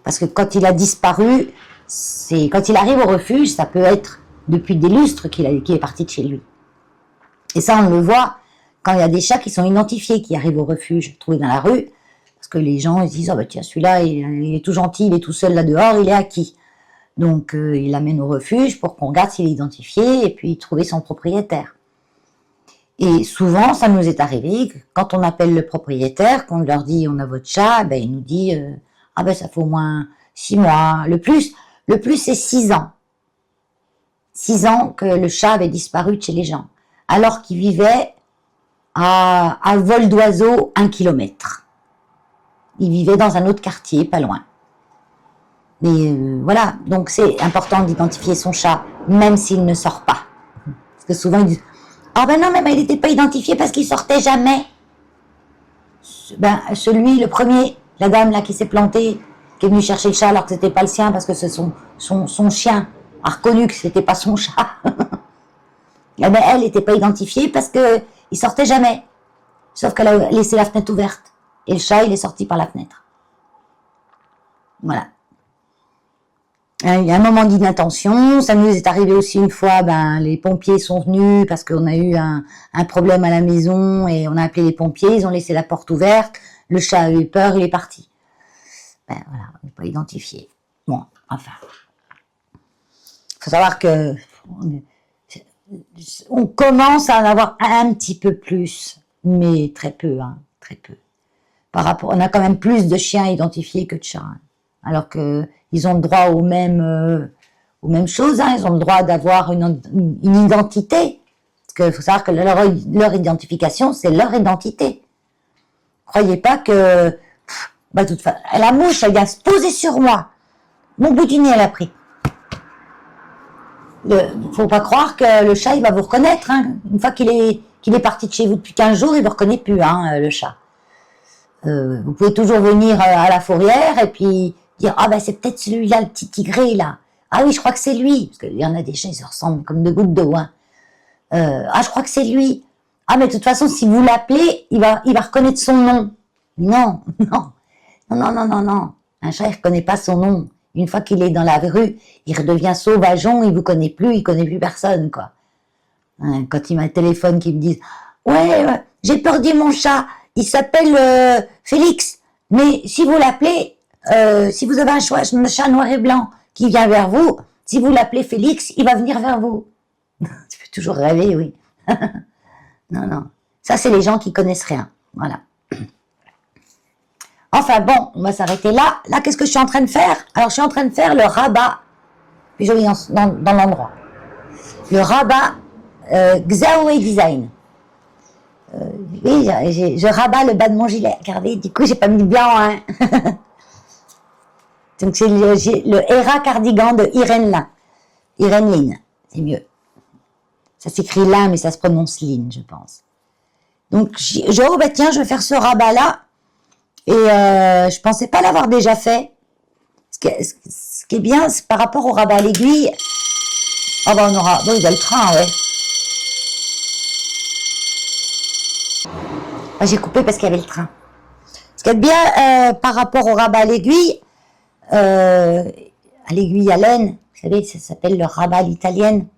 Parce que quand il a disparu, quand il arrive au refuge, ça peut être depuis des lustres qu'il est parti de chez lui. Et ça, on le voit quand il y a des chats qui sont identifiés, qui arrivent au refuge, trouvés dans la rue, parce que les gens ils disent, oh bah tiens, celui-là, il est tout gentil, il est tout seul là dehors, il est acquis. Donc, il l'amène au refuge pour qu'on regarde s'il est identifié et puis trouver son propriétaire. Et souvent, ça nous est arrivé, quand on appelle le propriétaire, qu'on leur dit, on a votre chat, ben, il nous dit, ah ben, ça fait au moins 6 mois. Le plus, c'est 6 ans. 6 ans que le chat avait disparu de chez les gens. Alors qu'il vivait à vol d'oiseau 1 kilomètre. Il vivait dans un autre quartier, pas loin. Mais voilà, donc c'est important d'identifier son chat, même s'il ne sort pas. Parce que souvent ils disent, ah ben non, mais il n'était pas identifié parce qu'il sortait jamais. Ben celui, le premier, la dame là qui s'est plantée, qui est venue chercher le chat alors que c'était pas le sien parce que c'est son chien a reconnu que c'était pas son chat. Eh ben elle n'était pas identifiée parce que il sortait jamais. Sauf qu'elle a laissé la fenêtre ouverte et le chat il est sorti par la fenêtre. Voilà. Il y a un moment d'inattention, ça nous est arrivé aussi une fois, ben, les pompiers sont venus parce qu'on a eu un problème à la maison et on a appelé les pompiers, ils ont laissé la porte ouverte, le chat a eu peur, il est parti. Ben voilà, on n'est pas identifié. Bon, enfin. Faut savoir que on commence à en avoir un petit peu plus, mais très peu, hein, très peu. Par rapport, on a quand même plus de chiens identifiés que de chats. Hein. Alors que ils ont le droit aux mêmes choses, hein, ils ont le droit d'avoir une identité. Parce qu'il faut savoir que leur identification, c'est leur identité. Croyez pas que, bah, toute façon, la mouche, elle vient se poser sur moi. Mon bout du nez, elle a pris. Faut pas croire que le chat, il va vous reconnaître, hein. Une fois qu'il est parti de chez vous depuis 15 jours, il vous reconnaît plus, hein, le chat. Vous pouvez toujours venir à la fourrière et puis dire, ah ben c'est peut-être celui-là, le petit tigré là. Ah oui, je crois que c'est lui. Parce qu'il y en a des chats, ils se ressemblent comme deux gouttes d'eau. Hein. Ah, je crois que c'est lui. Ah, mais de toute façon, si vous l'appelez, il va reconnaître son nom. Non. Un chat, il reconnaît pas son nom. Une fois qu'il est dans la rue, il redevient sauvageon, il vous connaît plus personne, quoi. Hein, quand il m'a téléphone, qu'il me dit, ouais, j'ai perdu mon chat. Il s'appelle Félix. Mais si vous l'appelez, si vous avez un chat noir et blanc qui vient vers vous, si vous l'appelez Félix, il va venir vers vous. Tu peux toujours rêver, oui. Non. Ça, c'est les gens qui connaissent rien. Voilà. Enfin bon, on va s'arrêter là. Là, qu'est-ce que je suis en train de faire? Alors, je suis en train de faire le rabat. Puis je vais dans l'endroit. Le rabat Xiaowei Design. Oui, je rabats le bas de mon gilet. Regardez, du coup, j'ai pas mis de blanc, hein. Donc, c'est le Hera cardigan de Irène Lin. Irène Lin, c'est mieux. Ça s'écrit Lin, mais ça se prononce Lin, je pense. Donc, oh, bah tiens, je vais faire ce rabat-là. Et je pensais pas l'avoir déjà fait. Ce qui est bien, c'est par rapport au rabat à l'aiguille. Ah bah, on aura... Bon, il y a le train, ouais. Ah, j'ai coupé parce qu'il y avait le train. Ce qui est bien par rapport au rabat à l'aiguille à laine, vous savez, ça s'appelle le rabat à l'italienne.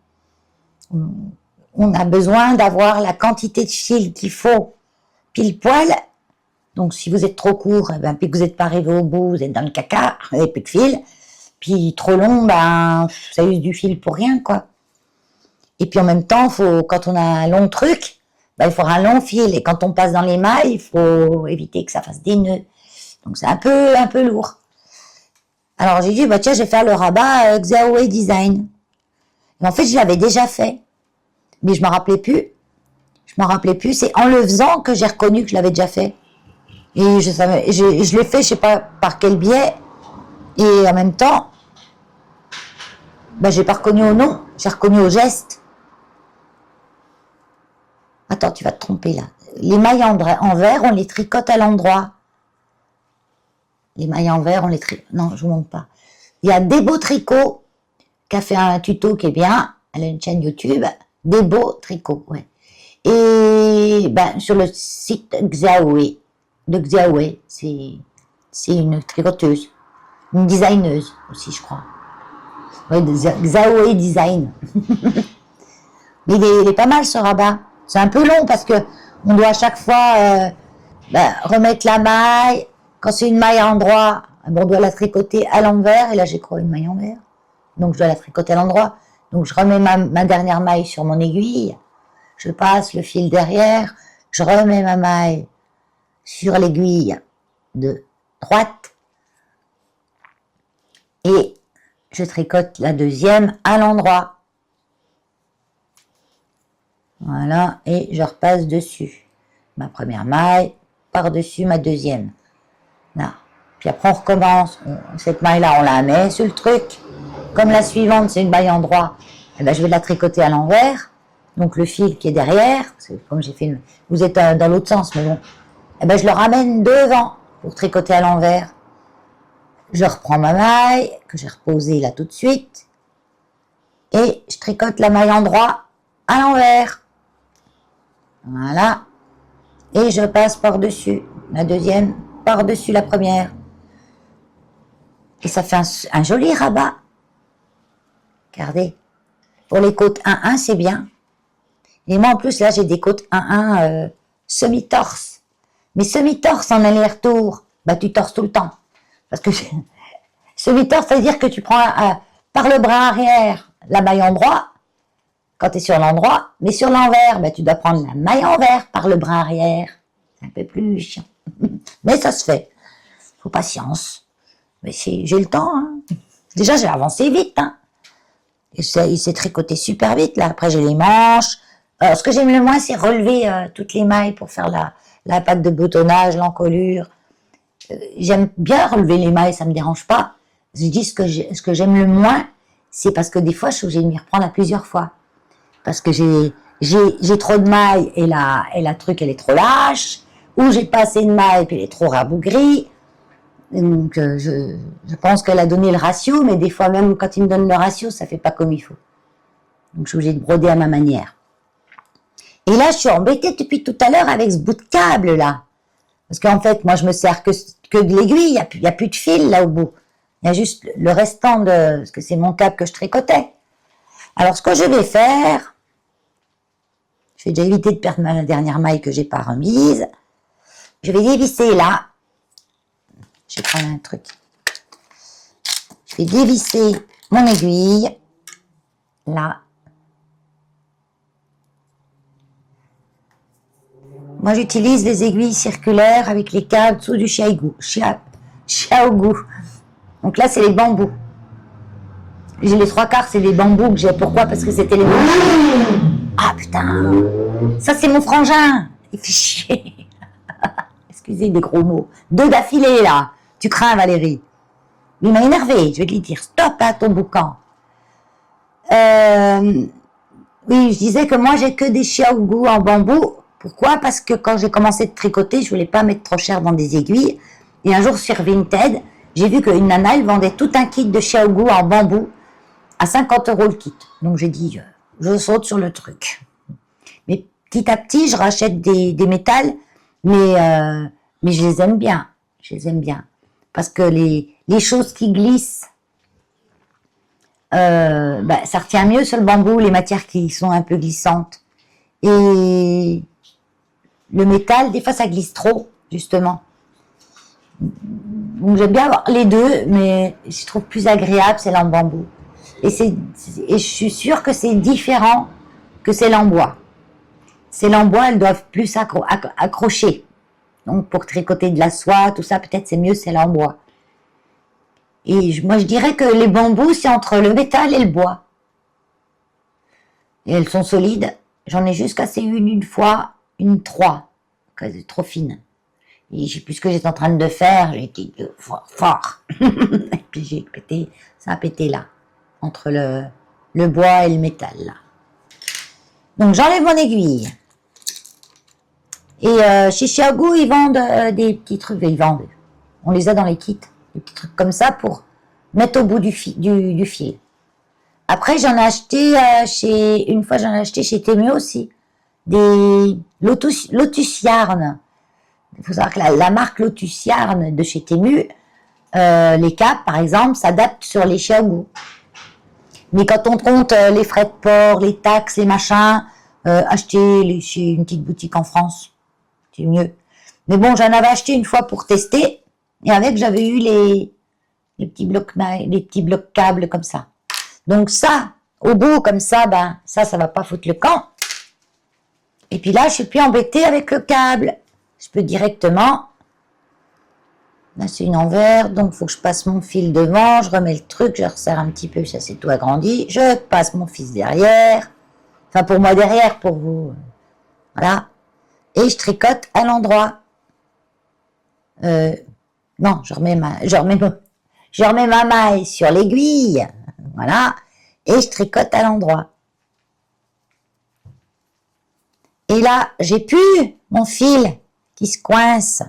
On a besoin d'avoir la quantité de fil qu'il faut pile poil. Donc, si vous êtes trop court, ben, puis que vous n'êtes pas arrivé au bout, vous êtes dans le caca, vous n'avez plus de fil. Puis trop long, ben, ça use du fil pour rien, quoi. Et puis en même temps, quand on a un long truc, ben, il faut un long fil. Et quand on passe dans les mailles, il faut éviter que ça fasse des nœuds. Donc c'est un peu lourd. Alors j'ai dit, bah tiens, je vais faire le rabat Xiaowei Design. Et en fait, je l'avais déjà fait. Mais je me rappelais plus. C'est en le faisant que j'ai reconnu que je l'avais déjà fait. Et je l'ai fait, je sais pas par quel biais. Et en même temps, Ben, j'ai pas reconnu au nom, j'ai reconnu au geste. Attends, tu vas te tromper là. Les mailles en verre, on les tricote à l'endroit. Les mailles en verre, on les tricote. Non, je vous montre pas. Il y a des beaux tricots qui a fait un tuto qui est bien. Elle a une chaîne YouTube. Des beaux tricots, ouais. Et ben, sur le site Xiaoé, de Xiaoé, c'est une tricoteuse, une designeuse aussi, je crois. Ouais, Xiaoé Design. Mais il est pas mal ce rabat. C'est un peu long parce que on doit à chaque fois remettre la maille. Quand c'est une maille à endroit, on doit la tricoter à l'envers. Et là, j'ai crois une maille en envers. Donc, je dois la tricoter à l'endroit. Donc, je remets ma dernière maille sur mon aiguille. Je passe le fil derrière. Je remets ma maille sur l'aiguille de droite. Et je tricote la deuxième à l'endroit. Voilà, et je repasse dessus. Ma première maille, par-dessus ma deuxième. Là. Puis après, on recommence. Cette maille-là, on la met sur le truc. Comme la suivante, c'est une maille en droit, eh ben, je vais la tricoter à l'envers. Donc, le fil qui est derrière, parce que comme j'ai fait vous êtes dans l'autre sens, mais bon. Eh ben, je le ramène devant pour tricoter à l'envers. Je reprends ma maille, que j'ai reposée là tout de suite. Et je tricote la maille en droit à l'envers. Voilà. Et je passe par-dessus la deuxième, par-dessus la première. Et ça fait un joli rabat. Regardez. Pour les côtes 1-1, c'est bien. Et moi, en plus, là, j'ai des côtes 1-1 semi-torse. Mais semi-torse en aller-retour, bah, tu torses tout le temps. Parce que semi-torse, ça veut dire que tu prends par le bras arrière la maille en droit, quand tu es sur l'endroit, mais sur l'envers, ben, tu dois prendre la maille envers par le bras arrière. C'est un peu plus chiant. Mais ça se fait. Faut patience. Mais j'ai le temps. Hein. Déjà, j'ai avancé vite. Hein. Et il s'est tricoté super vite. Là. Après, j'ai les manches. Ce que j'aime le moins, c'est relever toutes les mailles pour faire la pâte de boutonnage, l'encolure. J'aime bien relever les mailles, ça me dérange pas. Je dis ce que j'aime le moins, c'est parce que des fois, je suis obligée de m'y reprendre à plusieurs fois. Parce que j'ai trop de mailles et la truc, elle est trop lâche, ou j'ai pas assez de mailles et elle est trop rabougrie. Donc, je pense qu'elle a donné le ratio, mais des fois, même quand il me donne le ratio, ça fait pas comme il faut. Donc, je suis obligée de broder à ma manière. Et là, je suis embêtée depuis tout à l'heure avec ce bout de câble, là. Parce qu'en fait, moi, je me sers que de l'aiguille, il y a plus de fil, là, au bout. Il y a juste le restant parce que c'est mon câble que je tricotais. Alors, ce que je vais faire, je vais déjà éviter de perdre ma dernière maille que j'ai pas remise. Je vais dévisser là. Je vais prendre un truc. Je vais dévisser mon aiguille. Là. Moi, j'utilise les aiguilles circulaires avec les câbles sous du Xiaogu. Donc là, c'est les bambous. J'ai les trois quarts, c'est les bambous que j'ai. Pourquoi? Parce que c'était les bambous. Ah putain, ça c'est mon frangin. Il fait chier. Excusez des gros mots. 2 d'affilée là. Tu crains Valérie. Il m'a énervé. Je vais lui dire stop à ton boucan. Oui, je disais que moi j'ai que des Xiaogu en bambou. Pourquoi? Parce que quand j'ai commencé de tricoter, je voulais pas mettre trop cher dans des aiguilles. Et un jour sur Vinted, j'ai vu qu'une nana, elle vendait tout un kit de Xiaogu en bambou à 50 € le kit. Donc j'ai dit, je saute sur le truc. Mais petit à petit, je rachète des métals, mais je les aime bien. Je les aime bien. Parce que les choses qui glissent, ça retient mieux sur le bambou, les matières qui sont un peu glissantes. Et le métal, des fois, ça glisse trop, justement. Donc j'aime bien avoir les deux, mais je trouve plus agréable celle en bambou. Et je suis sûre que c'est différent que celle en bois. Celles en bois, elles doivent plus accrocher. Donc pour tricoter de la soie, tout ça, peut-être c'est mieux celle en bois. Et moi je dirais que les bambous, c'est entre le métal et le bois. Et elles sont solides. J'en ai juste cassé une fois, une 3, trop fine. Et je sais plus ce que j'étais en train de faire, j'ai été fort. Et puis j'ai pété, ça a pété là. entre le bois et le métal, là. Donc, j'enlève mon aiguille. Et chez Xiaogu, ils vendent des petits trucs, on les a dans les kits, des petits trucs comme ça pour mettre au bout du fil. Après, j'en ai acheté une fois j'en ai acheté chez Temu aussi, des Lotus Yarn. Il faut savoir que la marque Lotus Yarn de chez Temu, les capes par exemple, s'adaptent sur les Xiaogu. Mais quand on compte les frais de port, les taxes, les machins, acheter chez une petite boutique en France, c'est mieux. Mais bon, j'en avais acheté une fois pour tester, et avec j'avais eu les petits blocs câbles comme ça. Donc ça, au bout comme ça, ben ça va pas foutre le camp. Et puis là, je suis plus embêtée avec le câble. Je peux directement. Là, c'est une envers, donc il faut que je passe mon fil devant, je remets le truc, je resserre un petit peu, ça c'est tout agrandi. Je passe mon fil derrière. Enfin, pour moi derrière, pour vous. Voilà. Et je tricote à l'endroit. Non, je remets ma maille sur l'aiguille. Voilà. Et je tricote à l'endroit. Et là, j'ai plus mon fil qui se coince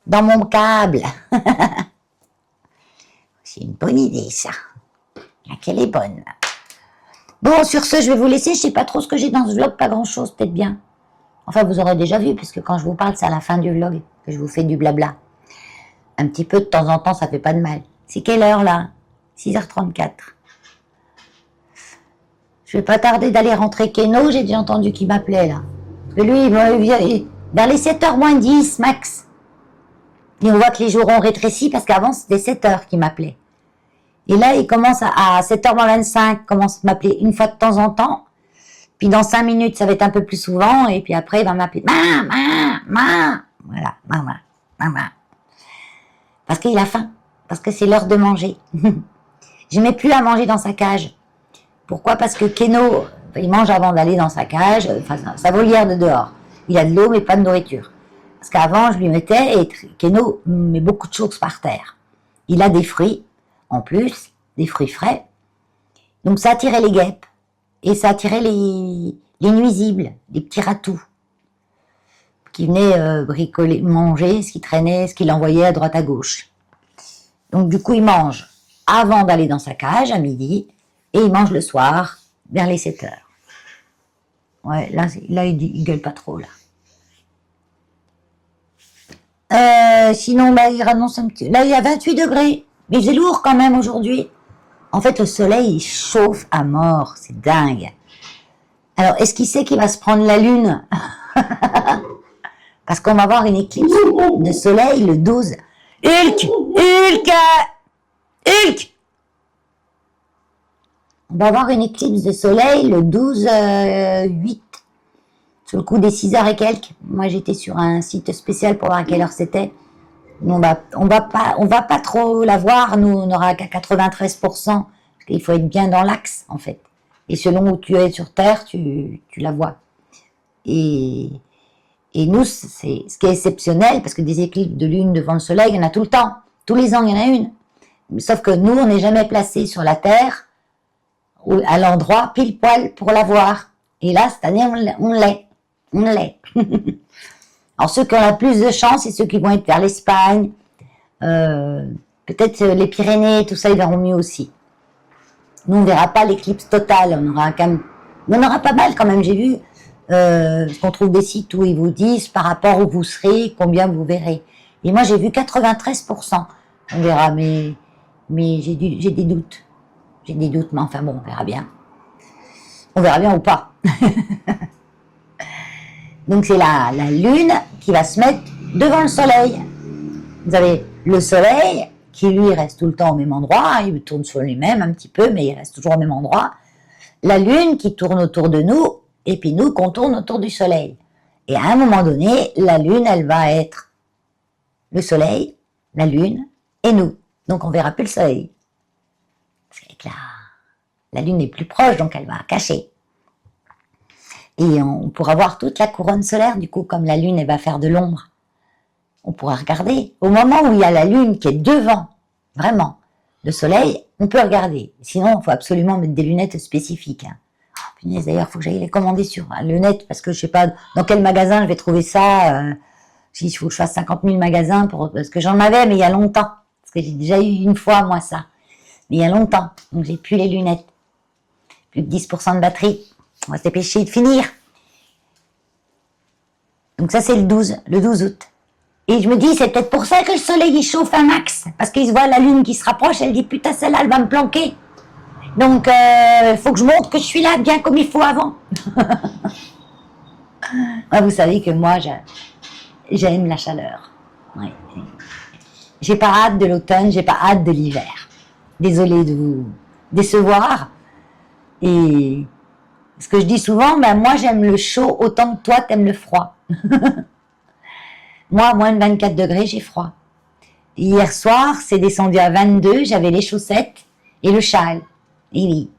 dans mon câble. C'est une bonne idée, ça. Quelle est bonne. Bon, sur ce, je vais vous laisser. Je sais pas trop ce que j'ai dans ce vlog. Pas grand-chose, peut-être bien. Enfin, vous aurez déjà vu, puisque quand je vous parle, c'est à la fin du vlog que je vous fais du blabla. Un petit peu de temps en temps, ça fait pas de mal. C'est quelle heure, là? 6h34. Je vais pas tarder d'aller rentrer Keno. J'ai déjà entendu qu'il m'appelait, là. Parce que lui, il dans les 7h moins 10, max. Et on voit que les jours ont rétréci, parce qu'avant, c'était 7h qu'il m'appelait. Et là, il commence à 7h moins 25, commence à m'appeler une fois de temps en temps. Puis dans 5 minutes, ça va être un peu plus souvent. Et puis après, il va m'appeler maman. Voilà, maman. Parce qu'il a faim. Parce que c'est l'heure de manger. Je ne mets plus à manger dans sa cage. Pourquoi? Parce que Keno, il mange avant d'aller dans sa cage, enfin sa volière de dehors. Il a de l'eau, mais pas de nourriture. Parce qu'avant, je lui mettais, et Keno met beaucoup de choses par terre. Il a des fruits, en plus, des fruits frais. Donc ça attirait les guêpes. Et ça attirait les nuisibles, les petits ratous, qui venaient bricoler, manger ce qui traînait, ce qu'il envoyait à droite à gauche. Donc du coup, il mange avant d'aller dans sa cage, à midi, et il mange le soir, vers les 7h. Ouais, là il gueule pas trop, là. Sinon, là, il annonce un petit... Là, il y a 28 degrés, mais c'est lourd quand même aujourd'hui. En fait, le soleil, il chauffe à mort, c'est dingue. Alors, est-ce qu'il sait qu'il va se prendre la lune? Parce qu'on va avoir une éclipse de soleil le 12. Hulk! On va avoir une éclipse de soleil le 12-8, sur le coup des 6h et quelques. Moi, j'étais sur un site spécial pour voir à quelle heure c'était. On va pas trop la voir. Nous, on n'aura qu'à 93%, parce qu'il faut être bien dans l'axe, en fait. Et selon où tu es sur Terre, tu la vois. Et nous, c'est ce qui est exceptionnel, parce que des éclipses de lune devant le soleil, il y en a tout le temps. Tous les ans, il y en a une. Sauf que nous, on n'est jamais placé sur la Terre, à l'endroit pile poil pour la voir. Et là, cette année, on l'est. Alors, ceux qui ont la plus de chance, c'est ceux qui vont être vers l'Espagne, peut-être les Pyrénées, tout ça, ils verront mieux aussi. Nous, on ne verra pas l'éclipse totale, on aura pas mal quand même, j'ai vu, parce qu'on trouve des sites où ils vous disent par rapport où vous serez, combien vous verrez. Et moi, j'ai vu 93%. On verra, mais j'ai des doutes. J'ai des doutes, mais enfin bon, on verra bien. On verra bien ou pas. Donc c'est la lune qui va se mettre devant le soleil. Vous avez le soleil qui lui reste tout le temps au même endroit, il tourne sur lui-même un petit peu, mais il reste toujours au même endroit. La lune qui tourne autour de nous, et puis nous qu'on tourne autour du soleil. Et à un moment donné, la lune, elle va être le soleil, la lune et nous. Donc on verra plus le soleil. Parce que la lune est plus proche, donc elle va cacher. Et on pourra voir toute la couronne solaire, du coup, comme la lune, elle va faire de l'ombre. On pourra regarder. Au moment où il y a la lune qui est devant, vraiment, le soleil, on peut regarder. Sinon, il faut absolument mettre des lunettes spécifiques. Hein. Oh, punaise, d'ailleurs, il faut que j'aille les commander sur lunettes, parce que je sais pas dans quel magasin je vais trouver ça. Il faut que je fasse 50 000 magasins, parce que j'en avais, mais il y a longtemps. Parce que j'ai déjà eu une fois, moi, ça. Mais il y a longtemps. Donc, j'ai plus les lunettes. Plus que 10% de batterie. On va se dépêcher de finir. Donc ça, c'est le 12 août. Et je me dis, c'est peut-être pour ça que le soleil, il chauffe un max. Parce qu'il se voit la lune qui se rapproche, elle dit, putain, celle-là, elle va me planquer. Donc, faut que je montre que je suis là bien comme il faut avant. Ouais, vous savez que moi, j'aime la chaleur. Ouais. J'ai pas hâte de l'automne, j'ai pas hâte de l'hiver. Désolée de vous décevoir. Et ce que je dis souvent, ben moi j'aime le chaud autant que toi t'aimes le froid. Moi, à moins de 24 degrés, j'ai froid. Hier soir, c'est descendu à 22, j'avais les chaussettes et le châle. Et oui.